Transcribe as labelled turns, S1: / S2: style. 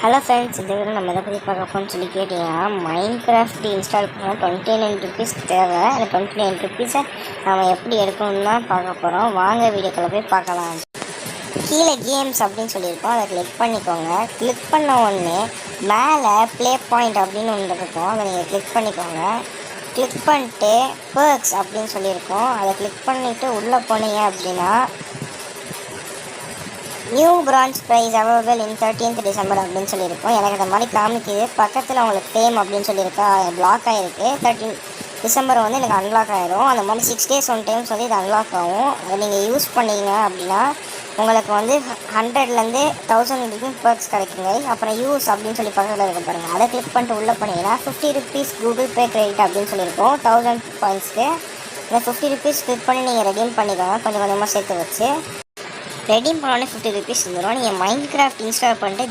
S1: Hello friends, இந்த video நம்ம எதை பற்றி பார்க்க போகிறோம்னு சொல்லி கேட்டிங்கன்னா, மைன்கிராஃப்ட் இன்ஸ்டால் பண்ணோம். 29 ருபீஸ் தேவை. அந்த 29 ருபீஸை நம்ம எப்படி எடுக்கணும்னு தான் பார்க்க போகிறோம். வாங்க வீடியோக்குள்ளே போய் பார்க்கலாம். கீழே கேம்ஸ் அப்படின்னு சொல்லியிருக்கோம், அதை கிளிக் பண்ணிக்கோங்க. கிளிக் பண்ண உடனே மேலே ப்ளே பாயிண்ட் அப்படின்னு ஒன்று இருக்கும், அதை நீங்கள் கிளிக் பண்ணிக்கோங்க. கிளிக் பண்ணிட்டு பெர்க்ஸ் அப்படின்னு சொல்லியிருக்கோம், அதை கிளிக் பண்ணிவிட்டு உள்ளே போனீங்க அப்படின்னா new branch price available in 13th December அப்படின்னு சொல்லியிருக்கோம். எனக்கு அந்த மாதிரி காமிக்குது. பக்கத்தில் உங்களுக்கு ஃபேம் அப்படின்னு சொல்லியிருக்கா, பிளாக் ஆகிருக்கு. 13 December வந்து எனக்கு அன்லாக் ஆகிடும். அந்த மாதிரி 6 days 1 டைம்ஸ் வந்து இது அன்லாக் ஆகும். அதை நீங்கள் யூஸ் பண்ணிங்க அப்படின்னா உங்களுக்கு வந்து 100லேருந்து 1000 வரைக்கும் பெர்க்ஸ் கிடைக்குங்க. அப்புறம் யூஸ் அப்படின்னு சொல்லி பக்கத்தில் இருக்க பாருங்கள், அதை கிளிக் பண்ணிட்டு உள்ளே பண்ணிங்கன்னா 50 ருபீஸ் கூகுள் பே கிரெடிட் அப்படின்னு சொல்லியிருக்கோம். 1000 பாயிண்ட்ஸ்க்கு இந்த 50 ருபீஸ் கிளிக் பண்ணி நீங்கள் ரெடீம் பண்ணிக்கோங்க. கொஞ்சம் கொஞ்சமாக சேர்த்து வச்சு ரெடீம் பண்ணோன்னே 50 ருபீஸ் வந்துடும். நீங்கள் மைன்கிராஃப்ட் இன்ஸ்டால் பண்ணிட்டு